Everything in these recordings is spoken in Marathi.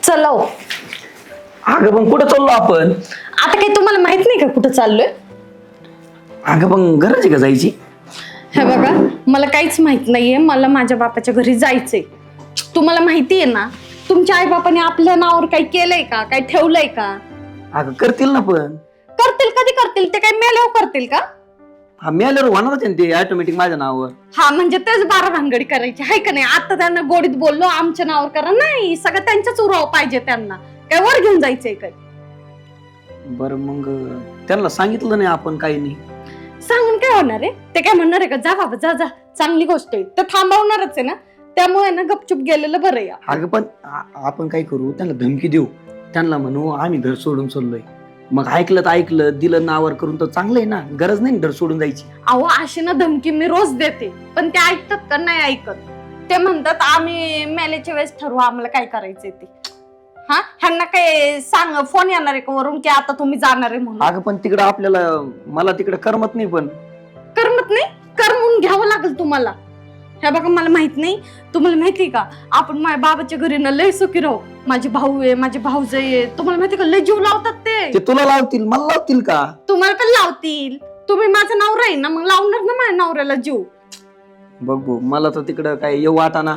चला हो. अगं पण कुठं चाललो आपण? आता काही तुम्हाला माहित नाही का कुठं चाललोय? अगं पण गरज आहे का जायची? हे बघा, मला काहीच माहित नाहीये. मला माझ्या बापाच्या घरी जायचंय. तुम्हाला माहिती आहे ना, तुमच्या आई बापाने आपल्या नावावर काही केलंय का, काही ठेवलंय का? अगं करतील ना पण. करतील, कधी करतील? ते काही मेल्यावर करतील का? हा मेल्यावर होणारच आहे ना ते ऑटोमॅटिक माझ्या नावावर. हा म्हणजे तेच बारा भानगडी करायची आहे का नाही? आता त्यांना गोडीत बोललो आमच्या नावावर करा, नाही सगळं त्यांच्याच उराव पाहिजे. त्यांना काय वर घेऊन जायचंय काय? बरं मग त्यांना सांगितलं नाही आपण काही नाही. सांगून काय होणार आहे? ते काय म्हणणार आहे का जा बाबा जा जा, चांगली गोष्ट आहे. ते थांबवणारच आहे ना, त्यामुळे ना गपचूप गेलेलं बरं आहे. अगं पण आपण काय करू, त्यांना धमकी देऊ. त्यांना म्हणू आम्ही घर सोडून चाललोय. मग ऐकलं तर ऐकलं, दिलं नावावर करून तर चांगलं आहे ना. गरज नाही घर सोडून जायची. अहो अशी ना धमकी मी रोज देते, पण ते ऐकतात का? नाही ऐकत. ते म्हणतात आम्ही मेल्याच्या वेळेस ठरवू आम्हाला काय करायचंय ते. हा ह्यांना काय सांग फोन येणार आहे का वरून की आता तुम्ही जाणार आहे म्हणून? अगं पण तिकडं आपल्याला, मला तिकडं करमत नाही. पण करमत नाही? करमून घ्यावं लागेल तुम्हाला. हे बघा मला माहित नाही, तुम्हाला माहितीये का आपण माझ्या बाबाच्या घरी ना लय सुखी राहू. माझे भाऊ आहे, माझे भाऊजाई आहे, तुम्हाला माहिती का लय जीव लावतात ते. तुला लावतील, मला लावतील का? तुम्हाला पण लावतील. तुम्ही माझं नवरा आहे ना, मग लावणार ना माझ्या नवऱ्याला जीव. बघ मला तर तिकडं काय येऊ वाटाना.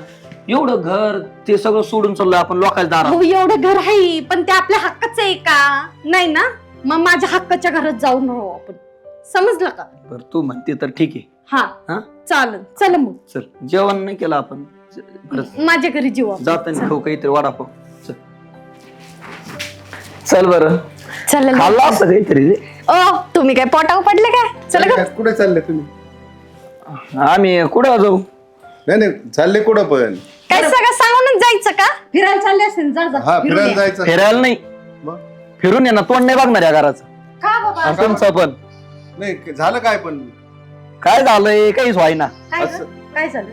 एवढं घर ते सगळं सोडून चाललोय आपण लोकांच्या दारात. हो एवढं घर आहे, पण ते आपल्या हक्काचं आहे का? नाही ना, मग माझ्या हक्काच्या घरात जाऊन राहू आपण. समजलं का? बरं तू म्हणते तर ठीक आहे. हा चालेल. चला मग चल, जेवण नाही केलं आपण. माझ्या घरी जीव जाताना खाऊ काहीतरी वडापाव. चल चल बरं. चला. खाल्लं असं काहीतरी रे. ओ तुम्ही काय पोटावर पडले काय? चला का? कुठे चालले तुम्ही? आम्ही कुठं जाऊ? नाही चालले कुठं पण? काय सगळं सांगूनच जायचं का? फिरायला चालले असेल जा जा. हा फिरून फिरायला या. जायचं. फिरायला नाही, मग? फिरून ये ना. तोंड नाही बघणार या घराचं. का बाबा? आणि तुमचं पण नाही झालं काय पण? काय झालंय काहीच व्हायना. काय असं- काय झालं?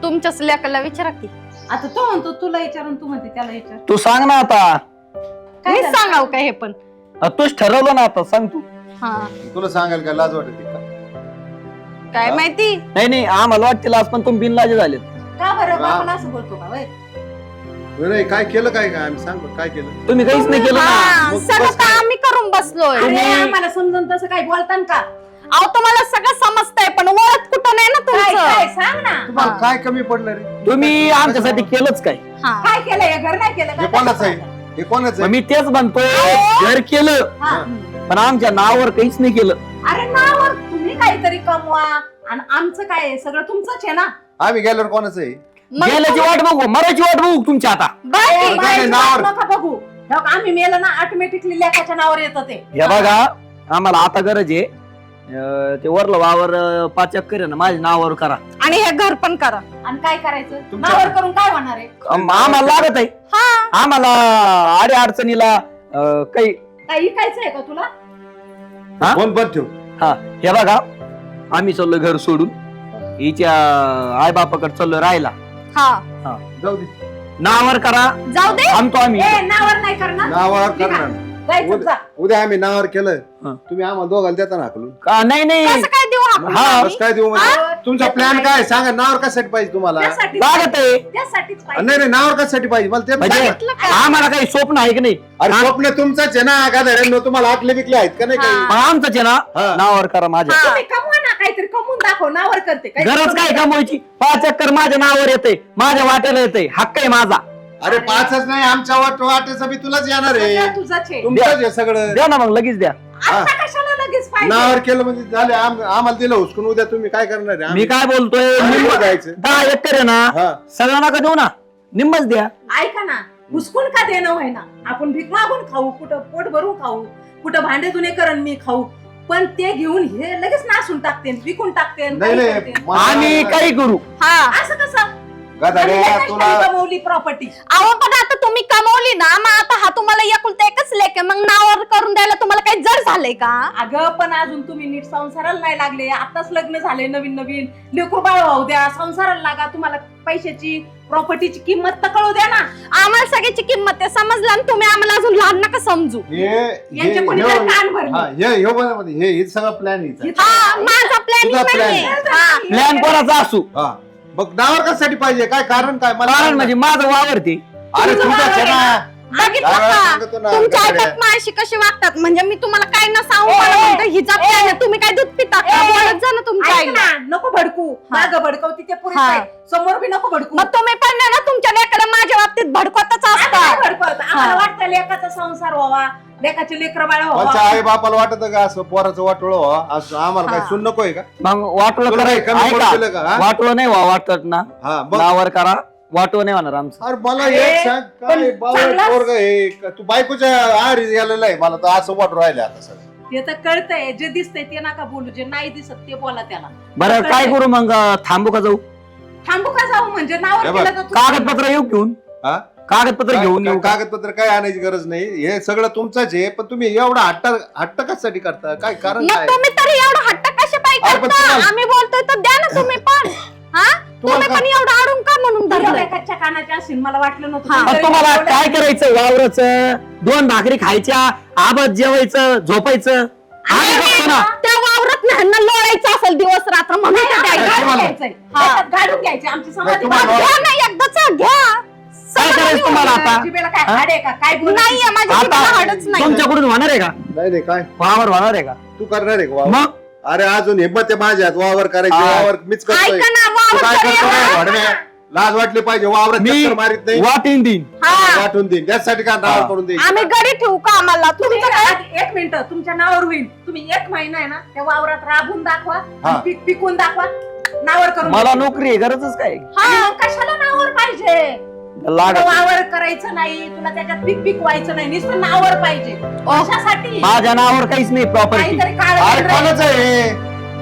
तुमच्याच लेकाला विचारा की. आता तो म्हणतो तुला विचारून तू म्हणते त्याला विचार. तू सांग ना आता. मी सांगाव काय हे पण? तूच ठरवलं ना आता, सांग तू. हा तुला सांगायला काय लाज वाटते का? काय माहिती. नाही नाही आम्हाला वाटतील आज, पण तुम्ही बिनलाजे झालेत. का बरं हा. बापाला असं बोलतो का वय? नाही काय केलं काय काय आम्ही सांग बरं, काय केलं? तुम्ही काहीच नाही केलं ना. हा, मग सगळं बस तर काय? आम्ही करून बसलोय. अरे आम्हाला समजून तसं काही बोलतान का? अहो तुम्हाला सगळं समजतंय, पण ओळख कुठं नाही ना काय काय तुमचं. सांग ना. तुम्हाला काय कमी पडलं रे? तुम्ही आमच्यासाठी केलंच काय? हा. काय केलं हे घर नाही केलं हे का? कोणाचं आहे? हे कोणाचं मग आहे? मी तेच म्हणतो, घर केलं हा. पण आमच्या नावावर काहीच नाही केलं. अरे नावर तुम्ही काहीतरी कमवा आणि आमचं काय आहे? सगळं तुमचंच आहे ना. आम्ही गेल्यावर कोणाचं आहे? मग गेल्याची वाट बघू, मराठी वाट बघू तुमच्या आता. बाय. नाही, बाईचं नावावर. नाव नका बघू. हो का, आम्ही मेलं ना ऑटोमॅटिकली लेखाच्या नावावर येतं ते. हे बघा आम्हाला आता गरज आहे. ते वरलं वावर 5 एकर आहे ना, माझ्या नावावर करा. आणि हे घर पण करा. आणि काय करायचं? तुमच्या- नावावर करून काय होणार आहे? आम्हाला लागत आहे. हा आम्हाला आडे अडचणीला काही. काय इकायचं आहे का तुला? हा? फोन बंद ठेव. हा हे बघा आम्ही चाललोय घर सोडून. हिच्या आई बापाकडे चाललोय राहायला. हा जाऊ दे. नावावर करा, जाऊ दे. थांबतो आम्ही. ए नावावर नाही करणार. नावावर ठीक आहे. करणार. जायचं जा. उद्या आम्ही नावावर केलं, हा. तुम्ही आम्हाला दोघांना देता ना हाकलून. का नाही नाही कसं काय देऊ आपण? हा. आम्ही? कसं काय देऊ म्हणजे? तुमचा प्लॅन काय सांगा? नावावर कशासाठी पाहिजे तुम्हाला? त्यासाठीच लागत आहे. त्यासाठीच पाहिजे. नाही नाही नावावर कशासाठी पाहिजे मला ते म्हणजे सांगा. म्हटलं काय? आम्हाला काही स्वप्न आहे की नाही? अरे स्वप्न तुमचंच आहे ना. गाधड्यांनो तुम्हाला आकले विकले आहेत का नाही काही? हा. मग आमचंच आहे ना. हा. नावावर करा माझ्या. हा. तुम्ही कमवा ना, काहीतरी कमवून दाखव. नावावर करते काय? गरज काय कमवायची? 5 एकर माझ्या नावावर येते, माझ्या वाट्याला येते. हक्क आहे माझा. अरे पाचच नाही, आमच्या वाटेचं बी तुलाच येणार आहे. सगळं तुझंच आहे. तुमचंच आहे सगळं. द्या ना मग लगेच द्या. आता कशाला लगेच पाहिजे? नावावर केलं म्हणजे झाले. आम्हाला दिलं हुसकून. उद्या तुम्ही काय करणार आहे? मी आम्ही- काय बोलतोय, आम्ही निम्म जायचं. 10 एकर आहे ना, हा. सगळं नका देऊ ना, निम्मच द्या. ऐका ना, हुसकून का देणं होय ना? आपण भीक मागून खाऊ, कुठं पोट भरून खाऊ, कुठं भांडे धुणे करण मी खाऊ, पण ते घेऊन हे लगेच नासून टाकते, विकून टाकते, नाही काही नाही करते. मला- आम्ही काही करू. हा असं कसं? गाधड्या, तुला कमवली प्रॉपर्टी. अहो पण आता तुम्ही कमवली ना, मग आता हा तुम्हाला एकुलता एकच लेक आहे, मग नावावर करून द्यायला तुम्हाला काही जड झालंय का? अगं पण अजून तुम्ही नीट संसाराला नाही लागले. आताच लग्न झाले, नवीन नवीन लेकरू बाळ वाहू द्या, संसाराला लागा. तुम्हाला पैशाची प्रॉपर्टीची किंमत तर कळू द्या ना. आम्हाला सगळ्याची किंमत आहे समजलं, आणि तुम्ही आम्हाला अजून लहान नका समजू. यांच्या कोणी जर कान भरले. हे सगळं प्लॅन हा माझा प्लॅनिंग तुझा plan नाहीये. आहे. हा. प्लॅन कोणाचा असू, मग नावावर कशासाठी पाहिजे? काय कारण काय मला कारण सांग ना. म्हणजे माझं वावर ते. अरे तुझाच आहे ना. बघितलं काय का सांगतो ना, तुमच्या गड्या. आईबाप माझ्याशी कशी वागतात म्हणजे मी तुम्हाला काय न सांगू मला म्हणतो हिचा प्लॅन आहे. तुम्ही काय दूध पिता का? बोलत जा ना तुमच्या ऐक आईला. ना, नको भडकू माग भडकवती ते पुढे हा. समोर बी नको भडकू मग तुम्ही पण नाही ना तुमच्या लेकडे माझ्या बाबतीत भडकतच आम्ही नाही असतात. भडकवत. आम्हाला वाटतं लेकाचा संसार व्हावा लेकाचे लेकर बाळ माझ्या व्हावा आई बापाला वाटत का असं पोराचं वाटोळ असं आम्हाला काय सुन नकोय का मग वाटोळं तुला काही कमी पडू दिलं का, करायचं हा? वाटोळं नाही वाटत ना हा बघ. नावर करा वाटोळं नाही होणार आमचं. अरे मला अरे, एक सांग काय पण बावळट चांगला- पोरग हे तू बायकोच्या आहारी गेलेला आहे मला तर असं वाटू राहिलं आता सगळं. ते तर कळतंय जे दिसतंय ते नका बोलू जे नाही दिसत ते बोला त्याला बरं काय करू मग थांबू का जाऊ थांबू का जाऊ म्हणजे नाव हे बघ, केलं तर तू- कागदपत्र येऊ घेऊन हा? कागदपत्र घेऊन येऊ का? कागदपत्र काय आणायची गरज नाही हे सगळं तुमचंच आहे पण तुम्ही एवढा हट्ट कशासाठी करता काय कारण मग काय तुम्ही तरी एवढं हट्ट कसे अरे पण पाहिजे तुम्हाला- आम्ही बोलतोय तर द्या ना तुम्ही पण हा तुम्ही तुम्हाला पण एवढं अडून का म्हणून तुझ्या धरलंय लेकाच्या कानाच्या असेल मला वाटलं नव्हतं हा. पण तरी तुम्हाला बोलवलं. काय करायचं वावराचं 2 भाकरी खायच्या आबाद जेवायचं झोपायचं आम्ही बघतो ना. त्या वावरात न्याहांना लोळायचं असेल दिवस रात्र म्हणून नाही, ते आम्हाला द्यायचं. गाडून घ्यायचंय. हा. त्याच्यात गाडून घ्यायचे आमची समाधी तुम्हाला- बांधून. घ्या ना एकदाच घ्या काय करायचं तुम्हाला आता जिभेला काय हा? हाड आहे का काय बोलत नाहीये होती? माझ्या आता जिभेला हाडच नाही तुमच्याकडून होणार आहे का नाही नाही काय वावर होणार आहे का तू करणार आहे का वावर? मग अरे अजून हिंमत आहे माझ्यात वावर करायची हा. वावर मीच करतोय ऐका ना तू वावर काय करतो करूया. रे, वाढव्या? लाज वाटली पाहिजे वावरात मी चक्कर मारित नाही वाटीन देईन हा. वाटून देईन त्यासाठी का नाव हा. करून देईन आम्ही गडी ठेवू का आम्हाला तुम्ही तुमचं काय आधी एक मिनिट तुमच्या नावावर होईल तुम्ही 1 महिना आहे ना त्या वावरात राबून दाखवा हा. आणि पीक पिकून दाखवा नावर करून मला द्या. नोकरी आहे गरजच काय आणि मग कशाला नावर पाहिजे तुला लागत वावर करायचं नाही तुला त्याच्यात पीक पिकवायचं नाही नुसतं नावर पाहिजे कशासाठी माझ्या नावावर काहीच नाही प्रॉपर्टी काहीतरी अरे काळ कोणाच आहे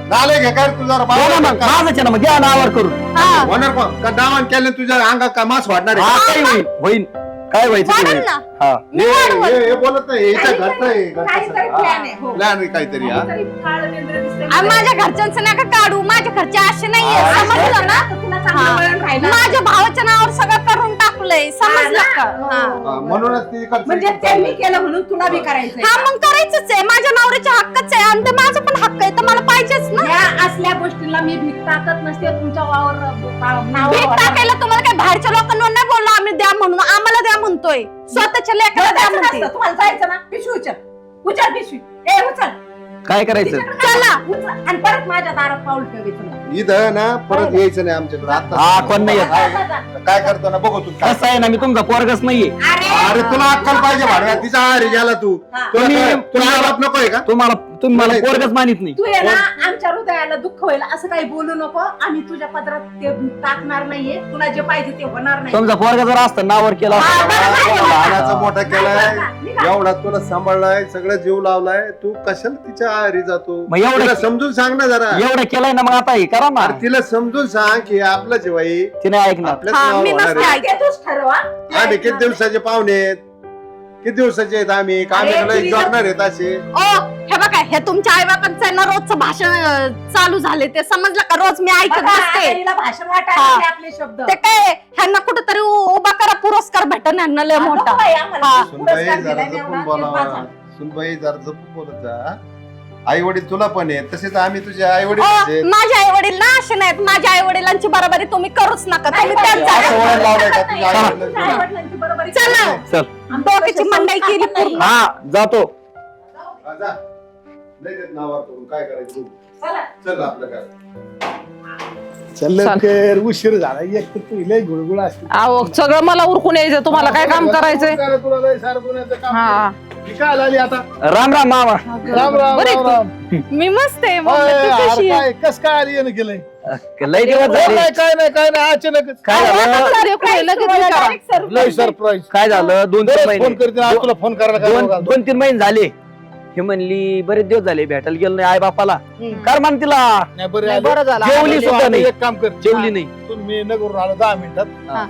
नाले घे काय तू जरा मग बाबा माझंच आहे ना मग द्या नावावर करून हा. होणार पण का डावान केलं तुझ्या अंगात का मास वाढणार हा आहे काही होईल होईल काय व्हायचं ते वाढेल होईल. ना हा मी वाढवल. हे बोलत नाही याच्या घरचं आहे काहीतरी प्लॅन आहे हो. प्लॅन आहे काहीतरी हा काहीतरी काळं वेंद्र दिसतंय. आणि माझ्या घरच्यांचं नका काढू माझ्या घरचे असे नाहीये हा. समजलं ना तर तुला चांगलं हा. वळण राहिलं. माझ्या भावाच्या नावावर सगळं करून टाकलंय समजलं का हो. हा. हा, म्हणूनच ती इकडचं म्हणजे इकडचं त्यांनी चाललंय. केलं म्हणून तुला बी करायचंय हा मग करायचंच आहे माझ्या नवऱ्याचे हक्कच आहे आणि ते माझा पण हक्क आहे तर मला पाहिजेच ना या असल्या गोष्टीला मी भीक टाकत नसते तुमच्या वावर भीक टाकायला तुम्हाला काय बाहेरच्या लोकांवर नाही बोललो आम्ही द्या म्हणून आम्हाला द्या म्हणतोय स्वतःच्या लेकराला द्या म्हणते तुम्हाला जायचं ना पिशवी उचल पिशवी ए उचल काय करायचं चला. उचल आणि परत माझ्या दारात पाऊल ठेवायचं नाही. इथं ना परत यायचं नाही आमच्याकडे आता हा, कोण नाही येत. काय करतो ना बघू तू काय. कसं आहे ना मी तुमचा पोरगच नाहीये अरे तुला अक्कल पाहिजे भाडव्या तिचा आहारी गेला तू हा. तुला बाप नकोय का तुम्हाला तुम्ही मला नाही. पोरगच मानित नाही तू आहे ना आमच्या हृदयाला दुःख होईल असं काही बोलू नको आम्ही तुझ्या पदरात ते भीक टाकणार नाहीये तुला जे पाहिजे ते होणार नाही तुमचा पोरगा जर असतं नावावर केला हा, असतं. बरं, बरं, बरं. लहानाचं मोठं केलंय निघा. एवढा तुला सांभाळलाय सगळं जीव लावलाय तू कशाला तिच्या आहारी जातो मग एवढं- तिला समजून सांग ना जरा एवढं केलंय ना मग आता हे करा ना अरे तिला समजून सांग की आपलं जेवाई ती नाही ऐकणार आपल्याच हा, नावावर मी होणार नसते आहे. ते तूच ठरवा आणि किती दिवसाचे पाहुणे आहेत किती दिवसाचे आहेत आम्ही का आम्ही अरे, तुला तुझी जगणार आहेत असे ओ हे बघा हे तुमच्या आई बापांचं ना रोजचं भाषण चालू झाले ते समजलं का रोज मी ऐकत बघा, बसते आता हिला भाषण वाटायला हा. लागले आपले शब्द ते काय ह्यांना कुठेतरी उभा करा पुरस्कार भेटन ह्यांना लय मोठा नको बाई, आम्हाला हा. सुनबाई पुरस्कार जरा दिलाय जपून एवढा, बोलावा तेच बाचा. सुनबाई जरा जपून बोलत जा आई वडील तुला पण आहेत तसेच आम्ही तुझे आई वडील माझे आई वडील ना असे नाहीत माझ्या आई वडिलांची बरोबरी तुम्ही करूच नका तुम्ही नाही, त्याच नाही, असं जागा- वळण लावलंय का नाही, तुझ्या आई तुझ्या वडिलांचं? आई-वडिलांची बरोबरी चला. करत नाही. चल आमच्या डोक्याची पेक्षा मंडई केली संस्कार नाही. हा जातो हा, जा. नाही देत नावावर करून काय करायचं तू? चला. चल आपलं काय चल लवकर उशीर झाला एक तर तू लय गुळगुळ असते अहो सगळं मला उरकून यायचं तुम्हाला काय काम करायचंय तुला लय सारखं काम हा ही काय आली आता राम राम मामा राम राम बरी राम तू. राम मी मस्त आहे मम्मी, होय, तू अरे कशी आहे? काय कस काय आली यानं केलंय लय दिवस झाले काय नाही अचानकच काय झालं लय सरप्राईज काय झालं 2-3 फोन महिने करते आज तुला फोन करायला काय बघा. 2-3 महिने झाले हे म्हणली बरेच दिवस झाले भेटायला गेलो नाही आई बापाला कर म्हण तिला नाही बरं नाही, आली. बरं झालं जेवली आता सुद्धा नाही एक काम कर जेवली नाही तुम्ही नगरून आलो 10 मिनिटात हा.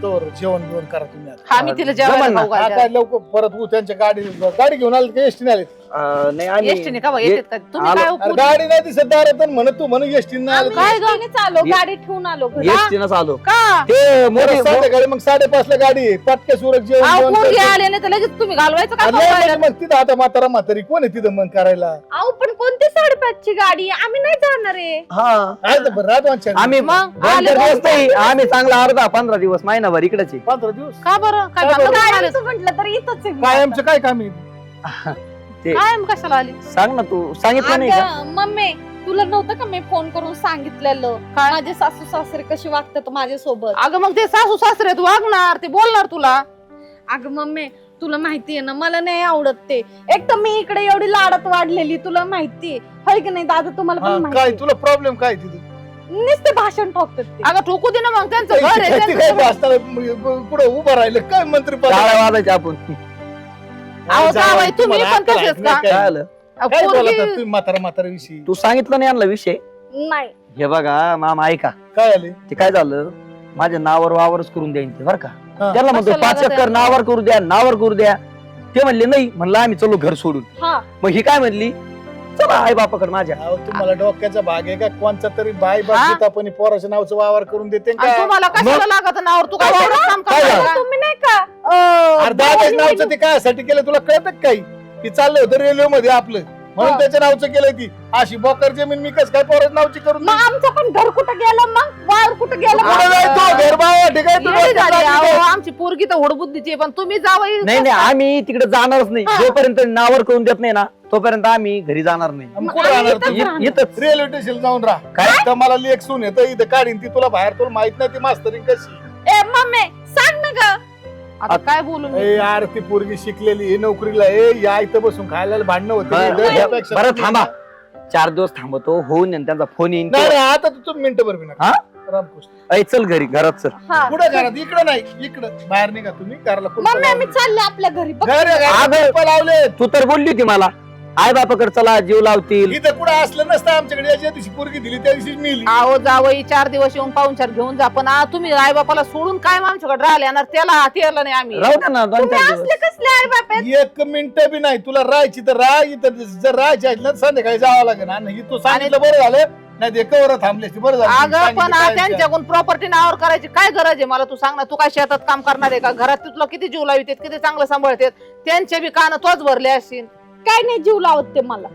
तर जेवण बिवण करा तुम्ही आता. हा मी तिला जेवायला जमलं ना. खाऊ घालते. आता लवकर परत त्यांच्या गाडी घेऊन आले की एसटी आले नाही आम्ही एसटीने का बा येतात का तुम्ही आलो. काय अरे उपयोग? गाडी नाही दिसत दारात आणि म्हणत तू म्हणून एसटी नाही काय ग? आलो गाडी ठेवून आलो घरी. एसटीनंच आलो का ते मोठी संध्याकाळी मग 5:30 ला गाडी आहे. पटक्या सुरत जेवण अहो, जेवण पोरगी करतो. आले नाही तर लगेच तुम्ही घालवायचं का अरे मोबाईलात? मग तिथं आता म्हातारी कोण आहे तिथं मग करायला अहो पण कोणती 5:30ची गाडी आम्ही नाही जाणार आहे. हा आहे तर बरं, राहत वांछा. आम्ही मग दोन आले चार दोन दिवस नाही आम्ही चांगला 15 दिवस महिनाभर इकडेच आहे. 15 दिवस का बरं काय का बरं? बांधून आले? गाडीचं म्हटलं तर इथंच आहे मी कायमचं आता. काय काम आहे ते काय कशाला आली सांग ना तू सांगितलं नाही का अगं, मम्मी तुला नव्हतं का मी फोन करून सांगितलेलं माझे सासू सासरे कशी वागतात माझ्यासोबत. अगं मग ते सासू सासरे तू वागणार ते बोलणार तुला अगं मम्मी तुला माहितीये ना मला नाही आवडत ते. एक तर मी इकडे एवढी लाडात वाढलेली तुला माहितीये होय की नाही दादा तुम्हाला हा, पण काय माहिती तुला प्रॉब्लेम काय तिथं नुसते भाषण ठोकतात ते. अगं ठोकू दे ना मग त्यांचं घर आहे काय त्यांचं असताना पुढे उभं राहिलं काय मंत्री टाळ्या वाजायच्या आपण अहो, जावई, तुम्ही पण तसेच का? काय आलं अहो, काय पोरगी- बोलतात तुम्ही म्हातारा विषयी तू सांगितलं नाही आणला विषय नाही हे बघा मामा ऐका काय आले ते काय झालं माझ्या नावावर वावरच करून द्यायचे ते बरं का हा. त्याला म्हणतो कशाला 5 गं एकर नावावर करू द्या नावावर करू द्या ते म्हणले नाही म्हणलं आम्ही चलो घर सोडून हा मग ही काय म्हणली चला आई बापाकडे माझ्या अहो, तुम्हाला डोक्याचा भाग आहे का कोणचा तरी बाय हा? बाप आपण पोराच्या नावाचं वावर करून देते आणि का तुम्हाला कशाला लागत नावर तू काय कशाला? वावरात काम काय करणार झालं? का? तुम्ही नाही का दादाच्या नावचं ते काय केलं तुला कळत काही की चाललं होतं रेल्वे मध्ये आपलं म्हणून हा. त्याच्या नावचं केलंय ती अशी बोकर जमीन मी कस काय पोराच्या नावची करून मग आमचं पण घर कुठं गेलं मग वावर कुठं गेलं कुठं मग? जायचो घर बाबा ठीक आहे तू येडी डोक्यात झाली, लागली अहो, काय? आमची पोरगी तर होडबुद्धीची आहे, पण तुम्ही जावई नाही नाही आम्ही तिकडे जाणारच नाही हा. जोपर्यंत नावावर करून देत नाही ना तोपर्यंत आम्ही घरी जाणार नाही मग कुठं राहणार इथंच तू? राहणार. इथंच रेल्वे स्टेशन जाऊन राहा काय? तर मला लेख सून येतं इथं काढीन ती तुला बाहेर तुला माहित नाही ती मास्तरी कशी ए मम्मी सांग ना ग. आता काय बोलू मी? ए यार ती पोरगी शिकलेली आहे नोकरीला आहे या इथं बसून खायला भांडणं बरं, होते यापेक्षा बरं थांबा 4 दिवस थांबतो होऊन आणि त्यांचा फोन येईन नाही नाही, आता तू मिनिटं बरं विना हा? रामकृष्ण ऐ चल घरी घरात चल हा कुठं घरात इकडं नाही इकडं बाहेर निघा तुम्ही घराला कुलूप मम्मी आम्ही लावलंय. चालले आपल्या घरी बघ. अगं. कुलूप लावले तू तर बोलली होती मला आई बापाकडे चला जीव लावतील इथं कुठं असलं नसतं आमच्याकडे ज्या दिवशी पोरगी दिली त्या दिवशी मिली अहो जावई 4 दिवस येऊन पाहुणचार घेऊन जा पण तुम्ही आई बापाला सोडून काय मग आमच्याकडे राहिले येणार त्याला नाही आम्ही राहू द्या ना 2-4 तुम्ही दिवस असले कसले आई बाप आहेत? एक मिनिट बी नाही तुला राहायची तर राह इथं जर राहायची आहे ना संध्याकाळी जावं लागेल आणि तू सांगितलं बरं झालं नाही ते कवर थांबले बरं झालं अगं सांगितलं पण काय त्यांच्याकडून प्रॉपर्टी नावावर करायची काय गरज आहे मला तू सांग ना तू काय शेतात काम करणार आहे का घरात तुला किती जीव लावित किती चांगलं सांभाळतात त्यांचे बी कान तोच भरले असतील काय नाही जीव लावत ते मला.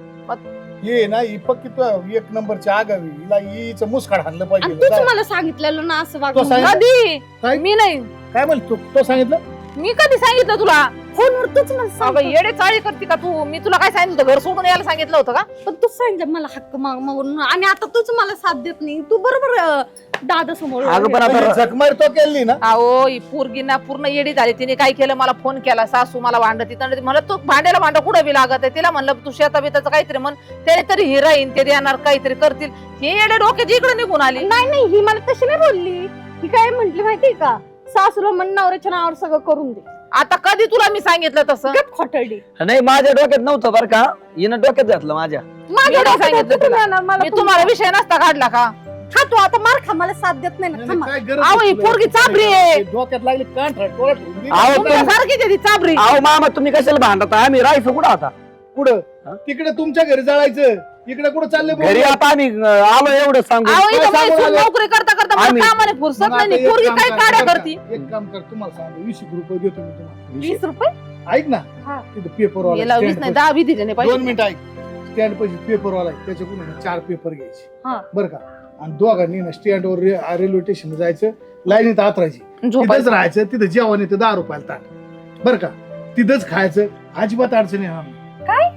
ये ना ही पक्की तू एक नंबरची आगावी हिला हिचं मुसकाड हाणलं आणि पाहिजे तूच मला सांगितलेलं ना असं वागू तो सांगितलं? कधी काय? मी नाही काय म्हणतो तो सांगितलं मी कधी सांगितलं तुला फोनवर तूच मला अगं सांग. येडे चाळी करते का तू मी तुला काय सांगितलं होतं घर सोडून यायला सांगितलं होतं का पण तूच सांगितलं मला हक्क माग मागून आणि आता तूच मला साथ देत नाही. तू बरोबर दादा समोर अगं पण म्हणजे आता झकमार तो केली ना अहो ही पोरगी ना पूर्ण येडी झाली तिने काय केलं मला फोन केला सासू मला भांडत म्हणलं तू भांड्याला भांड कुठं बी लागत आहे तिला म्हणलं तू शेता बिताचं काहीतरी म्हण त्याने तरी हे राहीन ते देणार काहीतरी करतील हे येडे डोक्याची इकडे निघून आली नाही नाही ही मला तशी नाही बोलली. ही काय म्हंटली माहितीये का सासूला म्हण नवऱ्याच्या नावावर सगळं करून दे. आता कधी तुला मी सांगितलं तसं गप खोटरडी. नाही माझ्या डोक्यात नव्हतं बरं का हिनं डोक्यात घातलं माझ्या माझ्या मी नाही डोक्यात सांगितलं कुठून तुला. येणार? मला मी तुम्हाला विषय नसता काढला का खा तू आता मार खा मला साथ देत नाही ना. थांबा. काय गरज अहो, ही आहे तुला? पोरगी चाबरी आहे. डोक्यात लागली कान ठोळा ठेवून दिली. अहो, तुमच्यासारखीच आहे ती चाबरी अहो मामा तुम्ही कशाला भांडता आम्ही राहायचो कुठं आता कुठं हा? तिकडे तुमच्या घरी जाळायचं इकडे कुठं चालले घरी आता आम्ही आलो एवढं सांगू अहो इथं काय बाई सांगू सून लागले? नोकरी करता करता मला आम्ही- कामाने फुरसत मग आता नाही एक पोरगी काम काय कर, काड्या बरं का? करती एक काम कर तुम्हाला सांगतो 20 रुपये देतो मी तुम्हाला 20 रुपये ऐक ना हा. तिथं पेपर याला 20 नाही 10 बी दिले नाही 2 पाहिजे मिनिट ऐक स्टँड पैसे पेपर वाला आहे त्याच्याकडून आहे ना 4 पेपर घ्यायचे हा. बरं का आणि दोघांनी ना स्टँड वर रेल्वे स्टेशन जायचं लाईनीत आतरायची तिथंच झोपायचं राहायचं तिथं जेवण येतं 10 रुपयाला ताट बरं का तिथंच खायचं अजिबात अडचणी येणार नाही.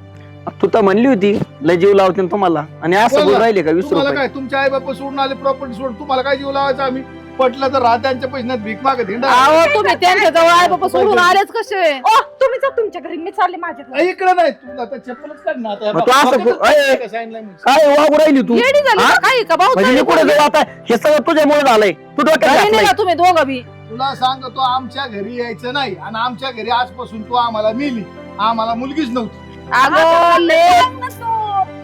तू तर म्हणली होती लय जीव लावते ना तुम्हाला आणि असं बोल राहिले का 20 तुम्हाला रुपये काय तुमच्या आई बापा सोडून आले प्रॉपर्टी सोडून तुम्हाला काय जीव लावायचं आम्ही पटलं तर राहत्यांच्या पैशात भीक मागत हिंडा. अहो तुम्ही त्यांच्या जवळ आहे बाबा सोडून आलेच कसे ओ तुम्ही जा तुमच्या घरी मी चालले माझ्या घरी. इकडे नाही तुला आता चप्पलच काढ ना आता. मग तू असं बघतच अय, नाही का सांगितलंय मी. काय वागू राहिली तू येडी झाली हा? का काही का भाऊ म्हणजे मी कुठे जाऊ आता हे सगळं तुझ्यामुळे झालंय तू डोक्यात घरी घातलंय. निघा तुम्ही दोघं बी तुला सांगतो आमच्या घरी यायचं नाही आणि आमच्या घरी आजपासून तू आम्हाला मिली आम्हाला मुलगीच नव्हती अगं ले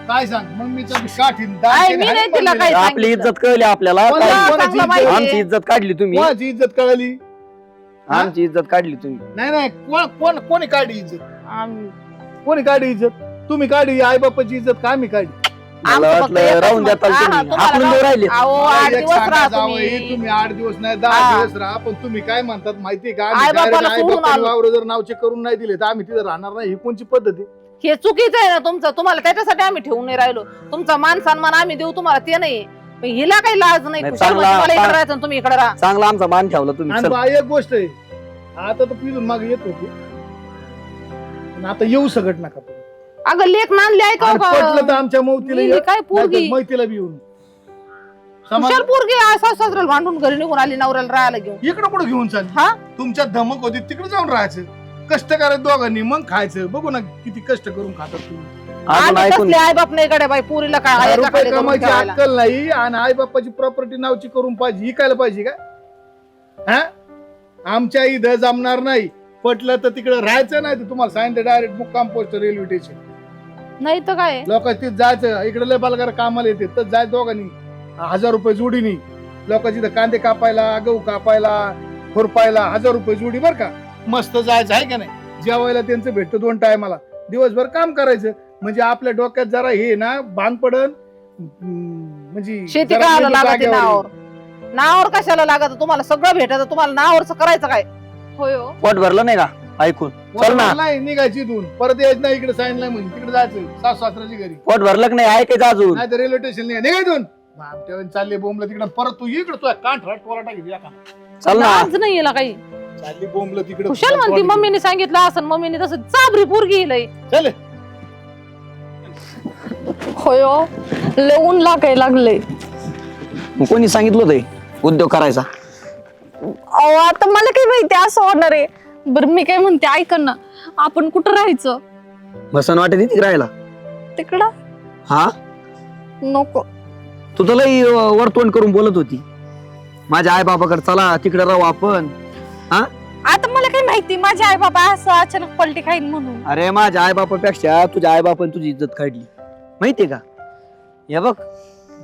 काय सांग मम्मीचं काठीन आई, मी नाही तिला काही आपली सांगितलं. इज्जत कळली आपल्याला कोणाला- काय- चांगलं कोणाची माहिती आहे. आमची इज्जत काढली तुम्ही कोणाची इज्जत कळली आमची इज्जत काढली तुम्ही नाही नाही कोणी काढली इज्जत आम- कोणी काढली इज्जत तुम्ही काढी आई बापाची इज्जत का आम्ही काढी मला आमचं फक्त वाटलं एकच राहून मत. द्या हा, तुम्ही तुम्हाला हाकलून देऊ राहिले अहो, मला 8 एक दिवस सांगा राहा जावई, तुम्ही. तुम्ही 8 दिवस नाही 10 हा. दिवस राहा पण तुम्ही काय म्हणतात माहितीये का आई बापाला आई सोडून बापाने आलो. वावर जर नावचे करून नाही दिले तर आम्ही तिथे राहणार नाही ही कोणची पद्धत आहे हे चुकीचं आहे ना तुमचं. तुम्हाला त्याच्यासाठी आम्ही ठेवून नाही राहिलो. तुमचा मान सन्मान आम्ही देऊ तुम्हाला ते नाही. पण हिला काही लाज नाही. नाही, खुशाल चांगला- म्हणजे मला इकडे राहायचं आणि तुम्ही इकडे राहा. चांगला आमचा मान ठेवला तुम्ही आणि चल. बा, एक गोष्ट आहे आता तर पिऊन मागे येत होती पण आता येऊ सकट नका तुम्ही. अगं लेख नांदली ऐकाव आणि पटलं तर का आमच्या मौतीला गेली ये, काय पोरगी नाहीतर मैतीला बी येऊन खुशाल पोरगी सासऱ्याला भांडून घरी निघून आली नवऱ्याला राहायला घेऊन. इकडं कुठं घेऊन चाल हा? तुमच्या धमक होती तिकडे जाऊन राहायचं कष्ट करायचं दोघांनी मग खायचं बघू ना किती कष्ट करून खातात तुम्ही आपण आम्ही ऐकून कसले आई बाप नाही कडे बाई पुरीला काय 10 एका रुपये खाली करून कमायची ठेवायला. अक्कल नाही आणि आई बापाची प्रॉपर्टी नावची करून पाहिजे इकायला पाहिजे का हा आमच्या इथं जमणार नाही पटलं तर तिकडे राहायचं नाही तर तुम्हाला सांगितलं डायरेक्ट मुक्काम पोस्ट रेल्वे स्टेशन नाही तर काय लोक तिथे जायचं इकडे लय बालगार कामाला येते तर जाय दोघांनी 1000 रुपये जोडीनी लोकांची इथं कांदे कापायला गहू कापायला खुरपायला 1000 रुपये जोडी बर का मस्त जायचं आहे का नाही जेवायला त्यांचं भेटतं 2 टायमाला दिवसभर काम करायचं म्हणजे आपल्या डोक्यात जरा हे ना भान पडन म्हणजे शेती जरा करायला म्हणजे लागत जागेवर नावावर नावावर कशाला लागत तुम्हाला सगळं भेटत तुम्हाला नावावरच करायचं काय होय हो. पोट भरलं नाही का ऐकून चल ना. वरवर नाही निघायची इथून परत यायचं नाही इकडे सांगितलं म्हणजे तिकडे जायचं सासू सासऱ्याची घरी पोट भरलं की नाही ऐकायचं अजून नाही तर रेल्वे स्टेशन निघायतून चालले बोंबलं तिकडे परत तू इकडे तुझ्या कांठ टोला टाकी का चल ना आज नाही येला काही चालली बोंबलं तिकडे खुशाल म्हणती मम्मीने सांगितलं असं मम्मीने तसं चाबरी पोरगी येलय चल होय हो. लय ऊन लागायला लागलंय. मग कोणी सांगितलं होतं हे उद्योग करायचा अहो आता मला काय माहिती असं होणार आहे. बरं मी काय म्हणते ऐक ना आपण कुठं राहायचं बसन वाटत तिथे राहायला तिकडं हा नको. तू तर लई वरतोंड करून बोलत होती माझ्या आई बाबाकडे चला तिकडे राहू आपण आता मला काय माहिती माझे आई बाबा असं अचानक पलटी खाईन म्हणून. अरे माझ्या आई बापापेक्षा तुझ्या आई बापाने तुझी इज्जत काढली माहितीये का हे बघ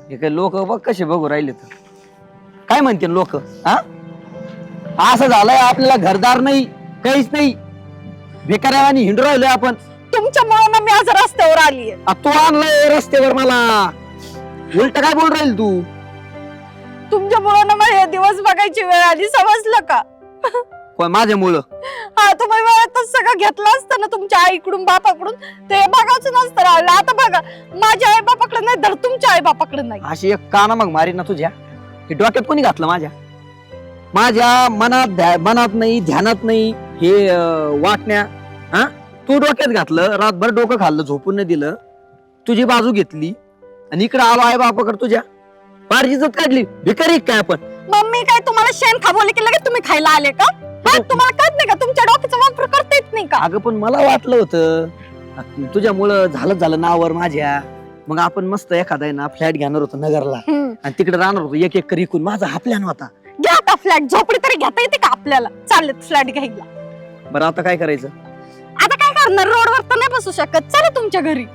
हे काही लोक बघ कसे बघू राहिले तर काय म्हणते लोक हा असं झालंय आपल्याला घरदार नाही काहीच नाही बेकाऱ्यावानी हिंडू राहिलोय आपण तुमच्यामुळे ना मी आज रस्त्यावर आलीये. तू आणलंय रस्त्यावर मला उलट काय बोल राहील तू तुमच्यामुळे ना मला हे दिवस बघायची वेळ आली समजलं का. कोण माझ्यामुळं हा तुम्ही वेळातच सगळं घेतलं असतं ना तुमच्या आईकडून बापाकडून ते बघायचं नसतं राहिलं. आता बघा माझ्या आई बापाकडे नाही धड तुमच्या आई बापाकडे नाही. अशी एक काना मग मारी ना तुझ्या हे डोक्यात कोणी घातलं माझ्या मनात नाही ध्यानात नाही हे वाटण्या हा तू डोक्यात घातलं रातभर डोकं खाल्लं झोपून नाही दिलं तुझी बाजू घेतली आणि इकडे आलो आई बापाकडे तुझ्या फार इज्जत काढली भिकारी काय आपण मम्मी काय तुम्हाला शेण खा बोलले की लगेच तुम्ही खायला आले का. हा, तुम्हाला कळत नाही का तुमच्या डोक्याचा वापर करता येत नाही का. अगं पण मला वाटलं होतं तुझ्यामुळं झालं नावावर माझ्या मग आपण मस्त एखादा आहे ना फ्लॅट घेणार होतो नगरला आणि तिकडे राहणार होतो एक एकर इकून माझा हा प्लॅन होता. घ्या आता फ्लॅट झोपडी तरी घेता येते का आपल्याला चाललेत फ्लॅट घ्यायला. बरं आता काय करायचं आता काय करणार रोडवर तर नाही बसू शकत चला तुमच्या घरी.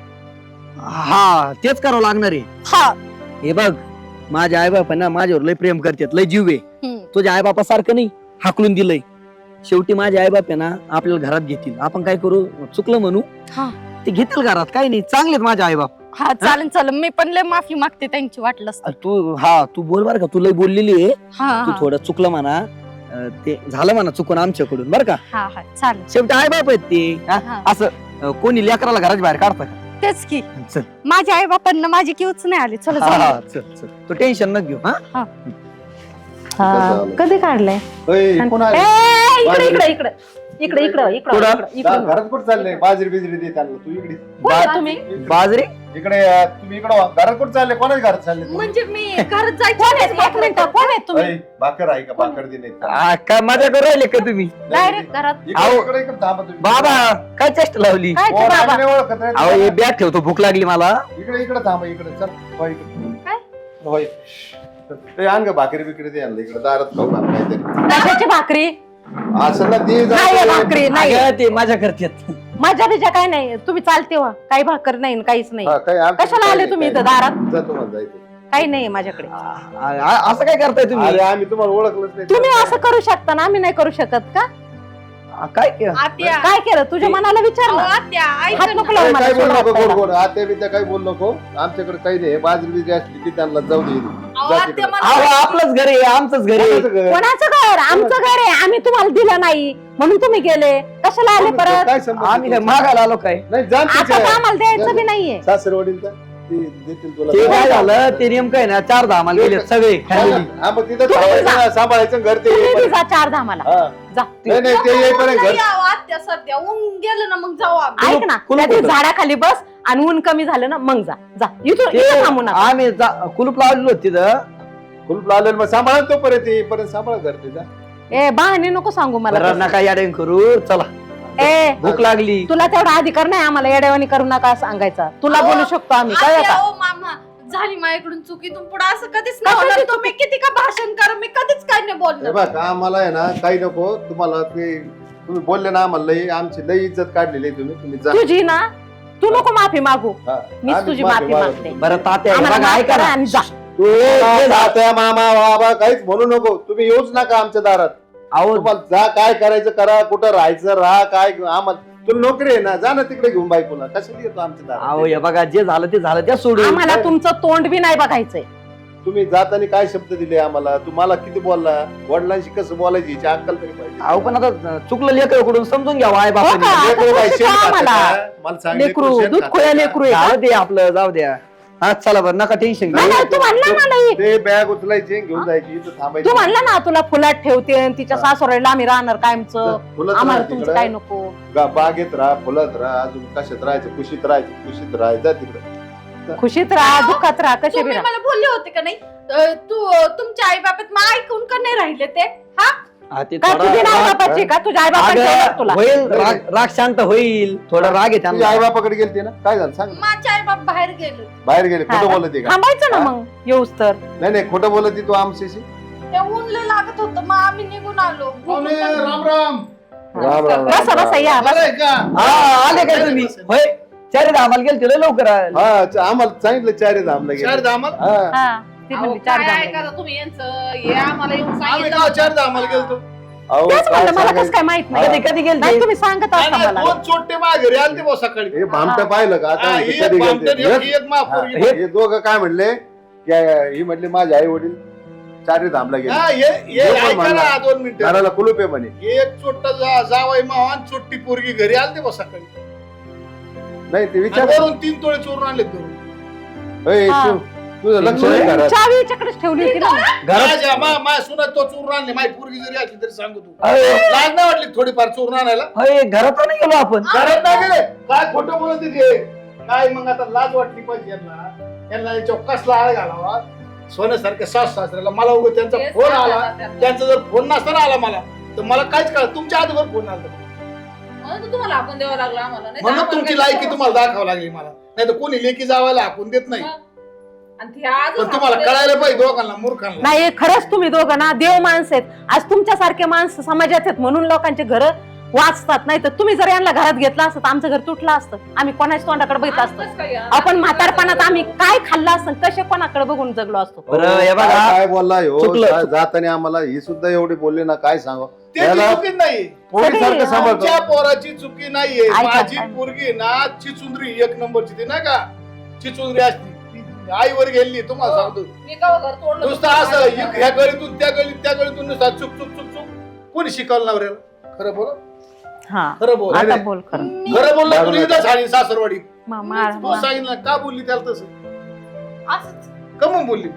हा तेच करावं लागणार आहे. हा हे बघ माझ्या आई बापा ना माझ्यावर लय प्रेम करतात लय जीव आहे हम्म. तुझ्या आई बापा सारखं नाही हाकलून दिलंय शेवटी माझे आई बाप आहे ना आपल्याला घरात घेतील आपण काय करू चुकलं म्हणू हा. ते घेतील घरात काही नाही चांगलेत माझे आई बाप हा चालेल मी पण लय माफी मागते त्यांची वाटलंच तर. तू बोल बरं का तू लय बोललेली आहे हा तू हा थोडं चुकलं म्हणा ते झालं म्हणा चुकून आमच्याकडून बरं का हा हा चालेल. शेवटी आई बाप आहेत ते हा? हा. असं कोणी लेकराला घराच्या बाहेर काढतं का तेच की चल माझ्या आई बापांना माझी किवच नाही आली चला हा, जाऊ. हा, चल चल तू टेन्शन न घेऊ हा कधी काढलंय अय, कोण आले? इकडे इकडे इकडे इकडे इकडे कुठं? इकडे घरात कुठं चाललंय बाजरी बिजरी दे त्यांना तू इकडे कोण आहे तुम्ही बाजरी इकडे तुम्ही इकडे घरात कुठं चालले कोणाच्या घरात चालले तुम्ही? म्हणजे मी घरात जायचं कोण आहेत एक मिनिट कोण आहेत तुम्ही अय, भाकर आहे का भाकर दे नाही काय मजा करू राहिले का तुम्ही डायरेक्ट घरात इकडे थांबा तुम्ही बाबा काय चेष्ट लावली काय कोण ते आहे बाबा नाही ओळखत रे. अहो हे बॅग ठेवतो भूक लागली मला इकडे थांबा इकडे चल हो इकडे काय? होय ते आण ग भाकरी बिकरी दे आणलं इकडे दारात खाऊ ना काहीतरी कशाची भाकरी असं ना दे जा. नाही आहे भाकरी नाही अगं, ते मजा करतात माझ्या बिजा काय नाही तुम्ही चालते वा काही भाकर नाही आणि काहीच नाही हा, काय आमचं कशाला काय आले नाही, तुम्ही काय इथं दारात जातो मला जायचं काही नाही माझ्याकडे असं काय करताय तुम्ही अरे आम्ही तुम्हाला ओळखलंच नाही तुम्ही असं करू शकता ना आम्ही नाही करू शकत का काय केलं आत्या काय केलं तुझ्या मनाला विचार अहो, ना आत्या ऐक हात ना. नको लावू मला काय बोल सोडा नको गोड हाताला. गोड आत्या बित्या काही बोल नको आमच्याकडे काही नाही बाजरी बिजरी असली की त्यांना जाऊ दे अहो, जा आत्या तिकडे. मला आपलंच घर आहे आमचंच घर आहे कोणाचं घर? कोणाचं घर आमचं घर आहे आम्ही तुम्हाला दिलं नाही म्हणून तुम्ही गेले कशाला आले परत काय संबंध आम्ही काय तुमचा? मागायला आलो काय नाही जाण आता तर आम्हाला द्यायचं बी नाहीये सासर वडील देतील तुला ते काय झालं ते नेमकं आहे ना 4 धामाला गेले सगळे फॅमिली हा मग तिथं तुम्ही थांबायचं जा. ना, सांभाळायचं घर ते तुम्ही बी येईपर्यंत. जा 4 धामाला हा. जा नाही नाही ते येईपर्यंत घर यावं आत्या सध्या ऊन गेलं ना मग जाऊ आम्ही. ऐक ना कुलूप त्या होतं. झाडाखाली बस आणि ऊन कमी झालं ना मग जा जा इथून ते इथं थांबू नका आम्ही कुलूप लावलेलो होतो तिथं कुलूप लावलेलं मग सांभाळा तोपर्यंत येईपर्यंत सांभाळा घर ते जा. ए बहाणे नको सांगू मला बरं तसं. नका याडेन करू चला ए भूक लागली तुला तेवढा अधिकार नाही आम्हाला येड्यावानी करू नका सांगायचा तुला अहो, बोलू शकतो आम्ही कळलं आत्या, का ओ मामा झाली माझ्याकडून चुकीतून पुढे असं कधीच नाही कशाची होणार. चुकी? तुम्ही किती का भाषण करा मी कधीच काय नाही हे बोलणार. बघ आम्हाला आहे ना काही नको तुम्हाला ते तुम्ही बोलले ना आम्हाला लई आमची लई इज्जत काढलेली आहे तुम्ही जा तुझी ना तू नको माफी मागू हा. मीच आम्ही तुझी माफी मागतो. मागते बरं तात्या आम्हाला बघा माफ ऐका करा ना आणि जा तू जे झालं- तात्या, मामा बाबा काहीच म्हणू नको तुम्ही येऊच नका आमच्या दारात अहो तुम्हाला जा काय करायचं करा कुठं राहायचं राहा काय आम्हाला तुला नोकरी आहे ना जा ना तिकडे घेऊन बायकोला कशाला येतो आमच्या अहो दारात हे बघा जे झालं ते झालं त्या सोडून आम्हाला तुमचं तोंड बी नाही बघायचंय तुम्ही जाताना काय शब्द दिले आम्हाला तुम्हाला किती बोलला वडिलांशी कसं बोलायची याची अक्कल तरी पाहिजे अहो पण आता चुकलं लेकराकडून समजून घ्यावं आई हो का? बापाने आता लेकरं काय कसं शेण काय खातं आम्हाला? का? मला सांग, लेकरू लेकरं शेण दूध खातं खोया का? लेकरू आहे का? जाऊ दे आपलं जाऊ द्या हा चला बरं नका टेन्शन नाही नाही, तू म्हणला ना नाही ते बॅग उचलायची घेऊन जायची इथं थांबायची तू म्हणला ना तुला फुलात ठेवते आणि तिच्या हा. सासऱ्याला आम्ही राहणार कायमचं फुलत आम्हाला राहा तुमचं तिकडं. काय नको बागेत राहा फुलत राहा अजून कशात राहायचं खुशीत राहायचं खुशीत राहायचं तिकडे खुशीत राहा दुःखात राहा कसे बी तुम्ही राहा मला बोलले होते का नाही तुमच्या आई बापात मग ऐकून का नाही राहिले ते हा हा, ते का थोडा तुझी राग- आई बापाची का तुझ्या आई अगं, बापाची तुला होईल राग शांत होईल थोडा राग आहे तुझी त्यांना आई बापाकडे गेलते ना काय झालं सांग ना. माझे आई बाप बाहेर गेले बाहेर गेले हा खोटं का? बोलत आहे का थांबायचं ना हा? मग येऊस तर नाही नाही खोटं बोलत आहे तू आमच्याशी ते ऊन लय लागत होतं मग आम्ही निघून आलो पाहुणे, राम राम राम राम बसा बसा या बरं आहे का हा आले काय तुम्ही होय चारी धामाला गेलते लय लवकर आले. हा आम्हाला सांगितलं चारी धामला चार गेले धामाल हा हा ती म्हणजे म्हणली चार चार धाम धाम. तुम्ही यांचं हे आम्हाला येऊन आम्ही सांगितलं का होतं. चार धामाल गेलतो अहो, तेच काय म्हणलं मला सांगायचं? कसं काय माहित हा. नाही कधी कधी नाही गेलते तुम्ही सांगत नाही, असता नाही, मला दोन चोट्टे माझ्या घरी आलते बा सकाळी हे भामटं पाहिलं का आता हा, इथे ही कधी एक भामटं, गेलते? ही एक महापोरगी. हे दोघं काय म्हणले की ही म्हणले माझे आई वडील चारी धामला गेले हा, हे हे पण ऐका म्हणला. ना 2 मिनिटं घराला कुलूप आहे म्हणे एक चोट्टा जावाई मावान चोट्टी पोरगी घरी आलते बा सकाळी नाही ते आणि विचार वरून 3 तोळे चोरून आणले घरून ए, हा. तुझं लक्ष नाही घरात चावी हिच्याकडेच ठेवली होती ना घरात माझ्या मा सुना तो चोरून आणले माझी पोरगी जरी असली तरी सांगू तू अरे, लाज नाही वाटली थोडीफार चोरून आणायला होय, घरात नाही गेलो आपण घरात नाही गेले काय खोटं बोलत ते काय मग आता लाज वाटली पाहिजे यांना याच्यावर कसला आळ घालावा सोन्यासारख्या सास सासऱ्याला मला उगा त्यांचा तेच फोन सांगायला आला त्यांना. त्यांचा जर फोन नसताना आला मला तर मला काहीच कळत तुमच्या आधीवर फोन आला म्हणून तर तुम्हाला हाकून द्यावं लागलं आम्हाला नाही तर म्हणून आम्हाला तुमची काही लायकी तुम्हाला दाखवावं लागली मला नाही तर कोणी लेकी जावायला हाकून देत नाही आणि ती आजच पण तुम्हाला हाकून कळायला द्यायला पाहिजे दोघांना मूर्खांना नाही खरंच तुम्ही दोघं ना देव माणसं आहेत आज तुमच्यासारखे माणसं समाजात आहेत म्हणून लोकांचे घर वाचतात नाही तर तुम्ही जर यांना घरात घेतलं असतं तर आमचं घर तुटलं असतं आम्ही कोणाच्या तोंडाकडे बघित असतो आपण म्हातारपणात आम्ही काय खाल्लं असतं कसे कोणाकडे बघून जगलो असतो बरं हे काय बघा काय बोलला हो चुकलं. जाताना आम्हाला ही सुद्धा एवढी बोलले ना काय सांगा ते त्याला- चुकीच नाही पोलीसारखं सांभाळतो तुमच्या पोराची चुकी नाहीये ऐका, माझी ऐका. पोरगी ना चिचुंद्री 1 नंबरची ती ना का चिचुंद्री असती ती आईवर गेली तुम्हाला सांगतो मी का घर तोडलं नुसतं असं ह्या गळीतून त्या गळीतून नुसतं चुक चुक चुक चुक कोणी शिकवलं नवऱ्याला खरं बोल हा खरं बोल आता बोल खरं खरं बोलला दारू तुला नका. इथं झाली सासरवाडी मामा तू सांगितलं का बोलली त्याला तसं असंच कमून बोलली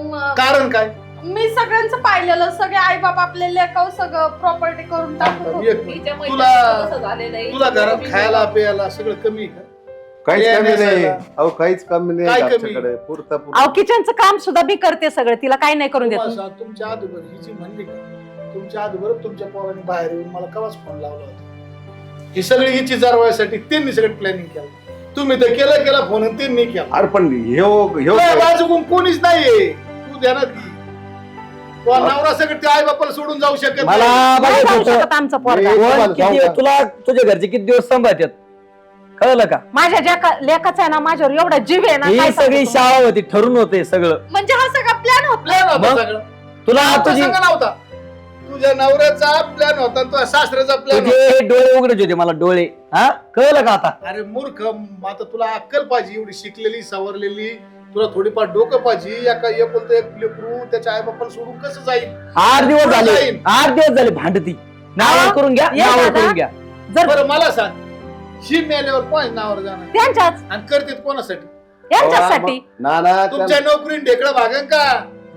मग कारण काय मी सगळ्यांचं पाहिलेलं सगळे आई बाप आपले लेखाव सगळं प्रॉपर्टी करून टाकत होते. एक मिनिट. तुला घरात खायला प्यायला सगळं कमी आहे का काहीच हे कमी नाही नसायला. अहो काहीच कमी नाही काय कमी? आमच्याकडे पुरता अहो किचनचं काम सुद्धा मी करते सगळं तिला काही नाही करून तुम्हाला देत सांग, तुमच्या आधीवर हिची म्हणली का तुमच्या आधीवर तुमच्या पोराने बाहेर येऊन मला कवाच फोन लावला होता ही सगळी हिची जारवायसाठी त्यांनी सगळं प्लॅनिंग केलं तुम्ही तर केला फोन आणि त्यांनी केला अरे पण ह्यो बाजूकून कोणीच नाहीये तू ध्यानात घे तो नवरा सगळं त्या आई बापाला सोडून जाऊ शकत मला नाही. नाही बघायचं जाऊ होतं शकत आमचा पोरगा मी- कोण तुम्हाला किती सांगू का? तुला तुझ्या घरचे किती दिवस सांभाळतात कळलं का माझ्या ज्या लेखाचा आहे ना माझ्यावर एवढा जीव आहे ना ही काय सांगू सगळी तुम्हाला? शाळा होती ठरून होते सगळं म्हणजे हा सगळा प्लॅन होता Plan होता मग? सगळं. तुला आमचा तुझी संघ नव्हता तुझ्या नवऱ्याचा प्लॅन होता आणि तुझ्या सासऱ्याचा प्लॅन होता. तुझे डोळे उघडत होते मला डोळे. हा कळलं का आता? अरे मूर्ख, आता तुला अक्कल पाहिजे, एवढी शिकलेली सवरलेली, तुला थोडीफार डोकं पाहिजे. एका एकुलतं एक लेकरू त्याच्या आई बापाला सोडून कसं जाईल? 8 दिवस झाले, जाईन. 8 दिवस झाले भांडती. नावावर करून घ्या, ये नावावर दादा. करून घ्या. जर बरं मला सांग, ही मेल्यावर कोण नावावर जाणार त्यांच्याच आणि करते कोणासाठी? यांच्यासाठी नाना तुमच्या नोकरीने ढेकळं भागन का?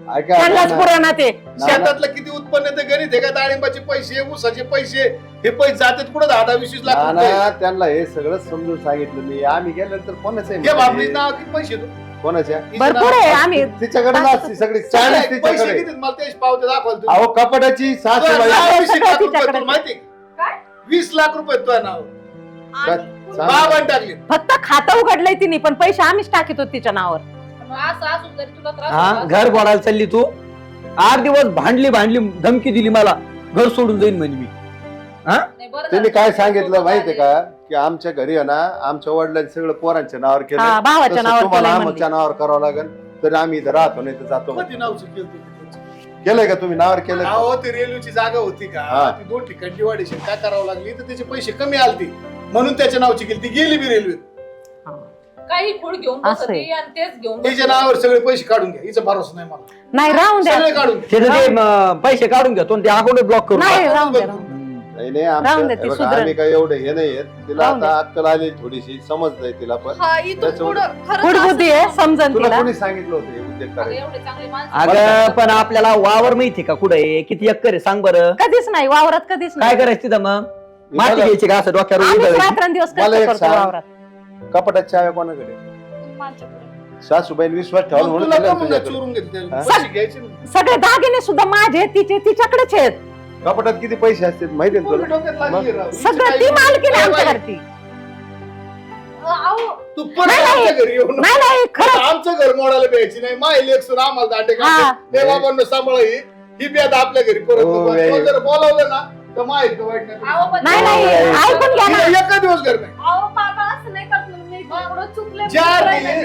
ऐका त्यांनाच नाना. पुराणा ते शेतातलं किती उत्पन्न ते गणित आहे का? डाळिंबाचे पैसे, ऊसाचे पैसे, हे पैसे जातात कुठं? 10-20 लाख रुपये. नाना त्यांना हे सगळं समजून सांगितलं मी. आम्ही गेल्यानंतर कोणाचं हे बाबलीच नाव किती पैसे तू? कोणाच्या भरपूर आहे आम्ही तिच्याकडे असते सगळी चाळीस पैसे तिच्याकडे. किती? मला ते पावते दाखवाल तू. अहो कपाटाची तुझं सासूबाई नाव 20 लाख रुपये, तिच्याकडे. तुला माहिती आहे? काय? 20 लाख रुपये तुझं नाव सांग. बाबांनी टाकले. फक्त खातं उघडलंय तिने पण पैसे आम्हीच टाकीत होतो तिच्या नावावर. असं असून जरी तुला त्रास हा होत घर बोलायला चालली तू. 8 दिवस भांडली धमकी दिली मला, घर सोडून जाईन म्हणे मी. नाही, बरं त्यांनी झालं. काय सांगितलं माहितीये का? की आमच्या घरी आहे ना, आमच्या वडिलांनी सगळं पोरांच्या नावावर केलं. हा, भावाच्या तसं नावावर तुम्हाला केलंय म्हणली. आमच्या नावावर करावं लागेल. तर आम्ही इथं राहतो नाही तर जातो. कधी नावचं केलं तू? केलंय का तुम्ही नावावर केलं का? अहो ती रेल्वेची जागा होती का? हा. ती 2 ठिकाणी डिवायडेशन काय करावं लागली तर त्याचे पैसे कमी आलते म्हणून त्याच्या नावची केली. ती गेली बी रेल्वे. काही खूळ घेऊन असं बसते आहे. आणि तेच घेऊन तिच्या नावावर सगळे पैसे काढून घ्या. हिचा भरोसा नाही मला. नाही राहून द्या. सगळे काढून घ्या. त्याचं ते पैसे काढून घेतो आणि ते अकाउंट ब्लॉक करून नाही टाक. राहून द्या. नाही नाही राहून आमचं दे, ती हे बघा, सुधरेल. आम्ही काय एवढे हे नाहीये. तिला राहून आता अक्कल आली थोडीशी, समजलंय तिला पण. हा इथून त्याच्यामुळे- पुढं खरंच गुडबुद्धी आहे समजन तुला तिला. कोणी सांगितलं होतं हे उद्योग अगं, करायचं? एवढे चांगले माणसं अगं पण आपल्याला वावर माहिती का कुठे आहे, किती एकर आहे सांग बरं. कधीच नाही वावरात कधीच काय नाही. करायचं तिथं मग? माती मला- घ्यायची का असं डोक्यावर आम्हीच उधळायची? रात्रंदिवस मला कष्ट एक करतो सांग. वावरात. कपाटात चाव्या कोणाकडे? माझ्याकडे. सासूबाईन विश्वास ठेवला मग म्हणून तुला दिलं का म्हणलं तुझ्याकडे. चोरून घेतले? हा? पैसे घ्यायचे ना. सगळे दागिने सुद्धा माझे तिचे तिच्याकडेच आहेत. कपाटात किती पैसे असतात माहिती ना पूर्ण तुला? डोक्यात लागली राव. सगळं ती मालकी नाही आमच्याकडची. अहो तू परत नाही, नाही. आमच्या घरी येऊन नाही नाही खरंच आमचं घर मोडायला द्यायची नाही. माय लेकसून आम्हाला दांडे हा. काढते. हे बाबांना सांभाळ ही बी आता आपल्या घरी परत हो, नको. बाई. तो जर बोलावलं ना तर माहिती वाईट अहो, पण नाही नाही ऐकून घ्या ना. नाही एका दिवस घर नाही. अहो बाबा असं नाही करत ना. मी थोडं चुकले ज्या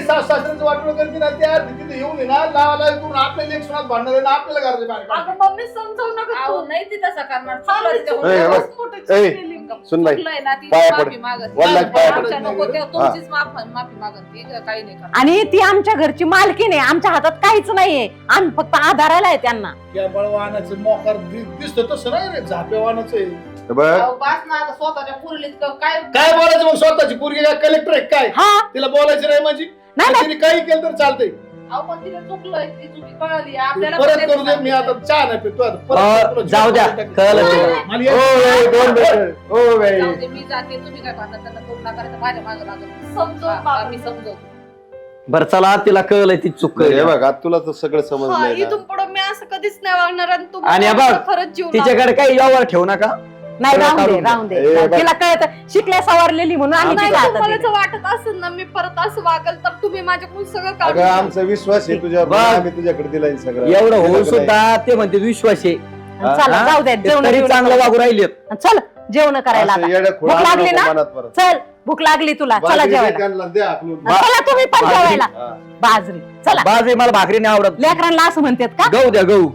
सासऱ्याचं वाटलं करते ना त्या तिथे येऊन ये ना लावा करून आपल्या लेकसुनात भांडणार ना आपल्याला घराच्या बाहेर काढणार. अगं मम्मी समजावू नका अहो, तू. नाही ती तसं करणार. हा, चुकलं मी तिच्या चुकले. ए, खूप मोठी चूक ए. केली मी. सुनबाई चुकलंय ना ती पाया माफी पड. मागत. वडिलांची पाया पड. आमच्या नको ते तुमचीच माफी मागत. ती काही नाही करणार. आणि ती आमच्या घरची मालकी नाही. आमच्या हातात काहीच नाहीये. आम्ही फक्त आधाराला आहे त्यांना. त्या बळवानाचं मोकार दिसतं तसं नाही रे झापेवानाचं आहे. हे बघ अहो, बास ना आता स्वतःच्या पुरलीत काय काय बोलायचं मग स्वतःची पोरगी काय कलेक्टर आहे काय? हा तिला बोलायचं नाही म्हणजे नाही नाही तिने काही केलं तर चालतंय. अहो, पण तिला चुकलंय. ती चुकी कळली आपल्याला परत पण करू दे. तेच मी आता चहा नाही पितो आता. परत अहो, तुला जाऊ द्या टाकेल. कळलं तुला. मला ओ ये- बाई, दोन मिनिटं. O by. जाऊ दे, मी जाते. तुम्ही काय भांडण त्यांना करू नका नाही तर माझ्या मागं लागत. समजावून हा, बाबा. मी समजवतो. बरं चला तिला कळलंय ती चूक हे कळली. बघ आता तुला तर सगळं हा समजलंय इथून ना. पुढे मी असं कधीच नाही वागणार आणि तू आणि मला बघ, खरंच जीव तिच्याकडे काही यावर ठेवू नका. नाही राहून दे काढून राहून दे. ए, बघ. तिला कळत शिकल्या सवरलेली म्हणून आम्ही नाही तिच्या हातात तुम्हाला दिले. जर वाटत असेल ना मी परत असं वागल तर तुम्ही माझ्याकडून सगळं अगं काढून घ्या. आमचा विश्वास आहे तुझ्यावर. बघ. आम्ही तुझ्याकडे दिलाय सगळं. एवढं होऊन दिलं सुद्धा ते म्हणते विश्वास आहे. चला हा? जाऊ द्या ते जेवण तरी बिवणं चांगलं करू. वागू राहिले. चल जेवण करायला असं आता. येडं खुळं भूक आणू लागली नको ना? मनात परत. चल भूक लागली तुला चला बाजरी जेवायला. त्यांना द्या हाकलून. चला तुम्ही पण जेवायला. हा. बाजरी चला बाजरी मला भाकरी नाही आवडत. लेकरांना असं म्हणतात का गहू द्या गहू.